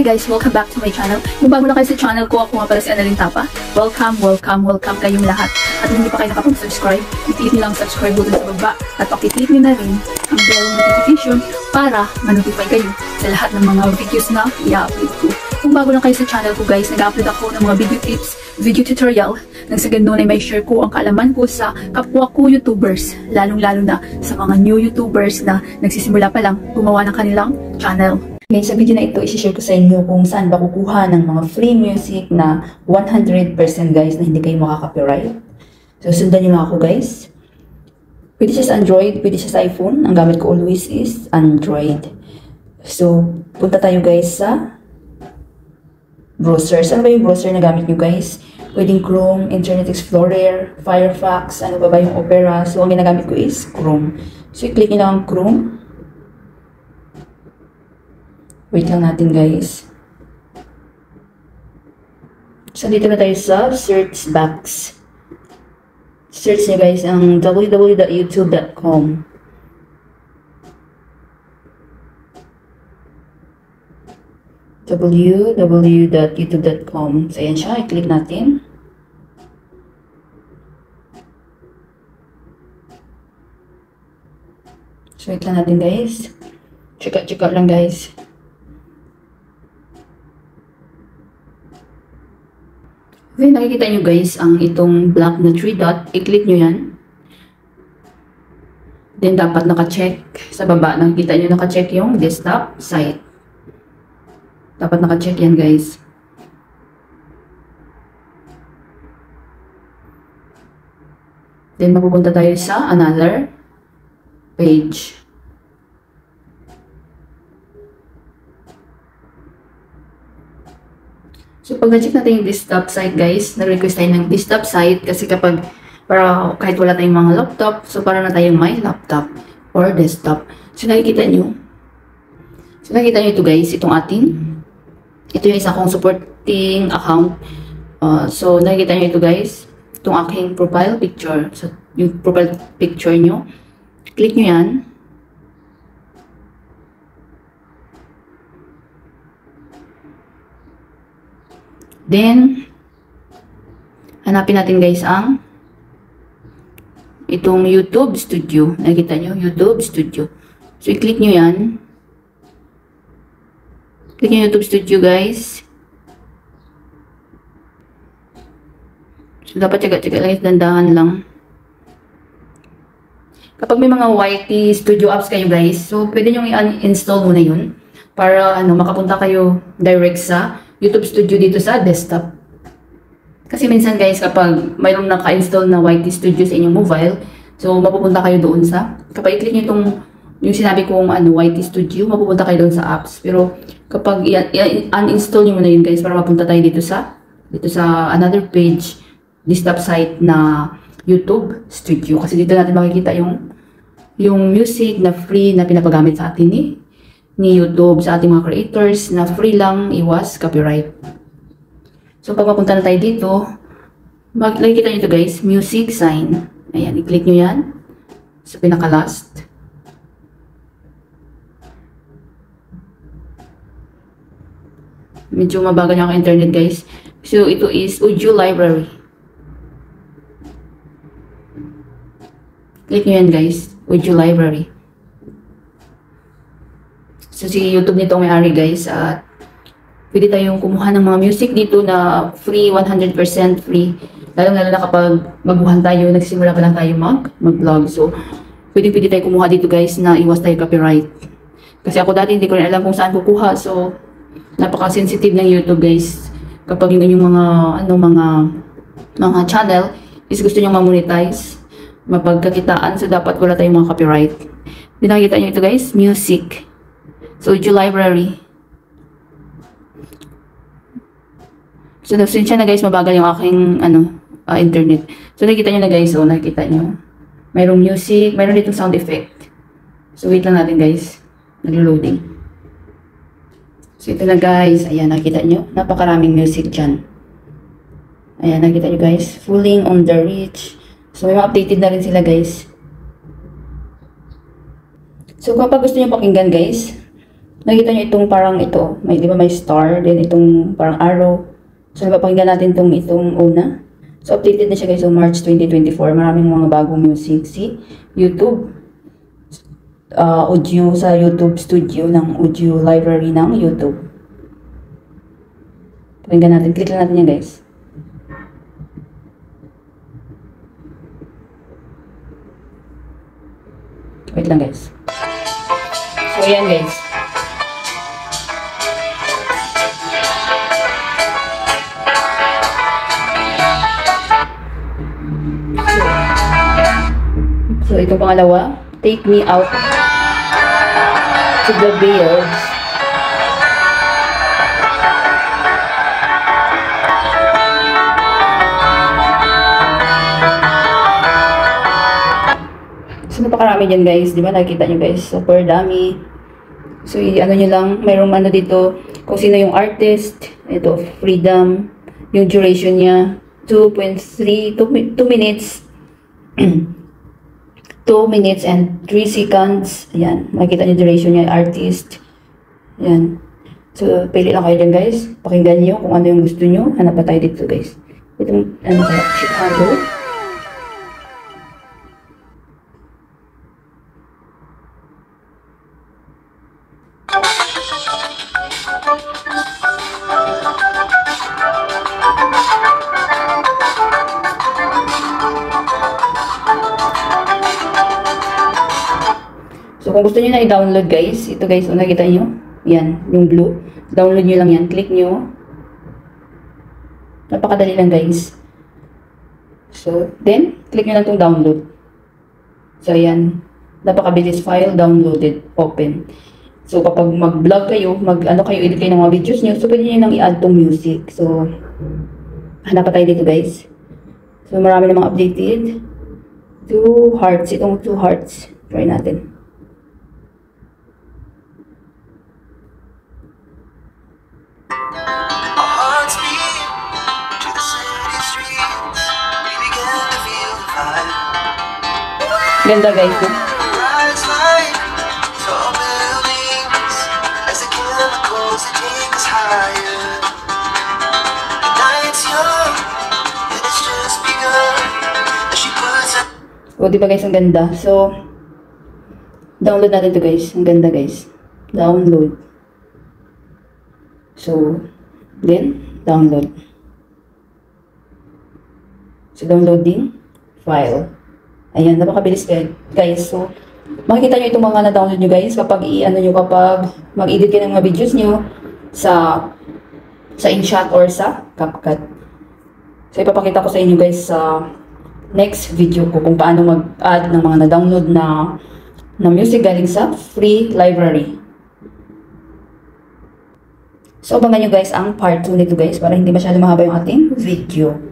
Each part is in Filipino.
Hi guys! Welcome back to my channel. Kung bago na kayo sa channel ko, ako nga pala si Annalyn Tapa. Welcome kayong lahat. At kung hindi pa kayo nakapag-subscribe, i-click nyo lang subscribe button sa baba at pakiclick nyo na rin ang bell notification para ma-notify kayo sa lahat ng mga videos na i-upload ko. Kung bago lang kayo sa channel ko guys, nag-upload ako ng mga video tips, video tutorial, nang sa ganun ay may share ko ang kaalaman ko sa kapwa ko YouTubers, lalong-lalo na sa mga new YouTubers na nagsisimula pa lang gumawa ng kanilang channel. Ngayon sa video na ito, isi-share ko sa inyo kung saan ba kukuha ng mga free music na 100% guys na hindi kayo makaka-copyright. So sundan nyo lang ako guys. Pwede siya sa Android, pwede siya sa iPhone. Ang gamit ko always is Android. So punta tayo guys sa browser. Ano ba yung browser na gamit nyo guys? Pwedeng Chrome, Internet Explorer, Firefox, ano ba yung Opera. So ang ginagamit ko is Chrome. So i-click nyo lang ang Chrome. Wait lang natin guys. So dito na tayo sa search box. Search nyo guys ang www.youtube.com. www.youtube.com. So ayan siya, i-click natin. So wait lang natin guys. Check out lang guys. Then, nakikita nyo guys ang itong black na 3 dot. I-click nyo yan. Then, dapat naka-check sa baba. Nakikita nyo naka-check yung desktop site. Dapat naka-check yan guys. Then, mapupunta tayo sa another page. So, pag na-check natin yung desktop site, guys, na-request tayo ng desktop site kasi kapag, para kahit wala tayong mga laptop, so para na tayong may laptop or desktop. So, nakikita nyo ito, guys, itong ating, ito yung isa kong supporting account. So, nakikita nyo ito, guys, itong aking profile picture. So, yung profile picture nyo, click nyo yan. Then, hanapin natin guys ang itong YouTube Studio. Nakikita nyo? YouTube Studio. So, i-click nyo yan. Click nyo YouTube Studio guys. So, dapat tsaga-tsaga lang. Dandahan lang. Kapag may mga YT Studio apps kayo guys, so pwede nyo i-uninstall muna yun. Para makapunta kayo direct sa YouTube Studio dito sa desktop. Kasi minsan guys, kapag mayroong naka-install na YT Studio sa inyong mobile, so mapupunta kayo doon sa, kapag i-click nyo itong, yung sinabi kong YT Studio, mapupunta kayo doon sa apps. Pero kapag i-uninstall nyo muna yun guys, para mapunta tayo dito sa another page, desktop site na YouTube Studio. Kasi dito natin makikita yung music na free na pinapagamit sa atin ni YouTube sa ating mga creators na free lang, iwas copyright. So pag mapunta na tayo dito, makikita nyo ito guys, music sign. Ayan, i-click nyo yan sa pinaka-last. Medyo mabagal yung internet guys. So ito is audio library. Click nyo yan guys, audio library. So, si YouTube nito ang may-ari guys at pwede tayong kumuha ng mga music dito na free, 100% free. Lalo-lalo na kapag maguhan tayo, nagsimula pa lang tayo mag-vlog. So, pwede tayo kumuha dito guys na iwas tayo copyright. Kasi ako dati hindi ko rin alam kung saan kukuha. So, napaka-sensitive ng YouTube guys. Kapag yung inyong mga channel is gusto nyo ma-monetize, mapagkakitaan. So, dapat wala tayong mga copyright. Pinakita nyo ito guys, music. So, audio library. So, siya na guys, mabagal yung aking, internet. So, nakikita nyo na guys, nakikita nyo. Mayroong music, mayroong ditong sound effect. So, wait lang natin guys. Nag-loading. So, ito na guys. Ayan, nakikita nyo. Napakaraming music dyan. Ayan, nakikita nyo guys. Fooling on the Reach. So, may updated na rin sila guys. So, kapag gusto nyo pakinggan guys, Nakita nyo itong parang ito, may, di ba may star, then itong parang arrow. So, napapakinggan natin itong una. So, updated na siya guys, so March 2024. Maraming mga bagong music. Si YouTube. Audio sa YouTube Studio ng audio library ng YouTube. Pakinggan natin. Click lang natin yan guys. Wait lang guys. So, yan guys. So, itong pangalawa, Take Me Out to the Bills. So, napakarami dyan guys. Diba? Nakikita nyo guys. Super dami. So, ano nyo lang, mayroong ano dito, kung sino yung artist. Ito, Freedom. Yung duration niya, 2 minutes. 2 minutes and 3 seconds. Ayan. Makikita niyo duration niya, artist. Ayan. So, pili lang kayo dyan guys. Pakinggan niyo kung ano yung gusto niyo. Hanap pa tayo dito guys. Itong, ano sa Chicago. So, kung gusto niyo na i-download guys, ito guys, kung nakita niyo, yan, yung blue. Download niyo lang yan, click niyo. Napakadali lang guys. So, then, click niyo lang itong download. So, yan, napakabilis file, downloaded, open. So, kapag mag-vlog kayo, edit kayo ng mga videos niyo, so, pwede niyo nang i-add tong music. So, hanap pa tayo dito guys. So, marami namang updated. 2 hearts, itong 2 hearts. Try natin. Ganda guys, no? O, diba guys, ang ganda. So, download natin to guys. Ang ganda guys. Download. So, then, download. So, downloading file. Ayan, napakabilis guys. So, makikita nyo itong mga na-download nyo guys kapag kapag mag-edit kayo ng mga videos nyo sa InShot or sa CapCut. So, ipapakita ko sa inyo guys sa next video ko kung paano mag-add ng mga na-download na music galing sa free library. So, abangan nyo guys ang part 2 nito guys para hindi masyado mahaba yung ating video.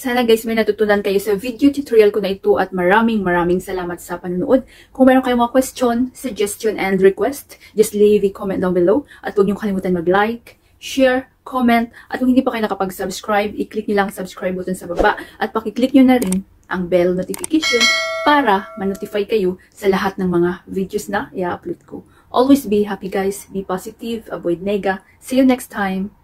Sana guys may natutunan kayo sa video tutorial ko na ito at maraming salamat sa panonood. Kung meron kayong mga question, suggestion, and request, just leave a comment down below at huwag niyong kalimutan mag-like, share, comment, at kung hindi pa kayo nakapag-subscribe, i-click nyo lang ang subscribe button sa baba at pakiclick nyo na rin ang bell notification para ma-notify kayo sa lahat ng mga videos na i-upload ko. Always be happy guys, be positive, avoid nega. See you next time.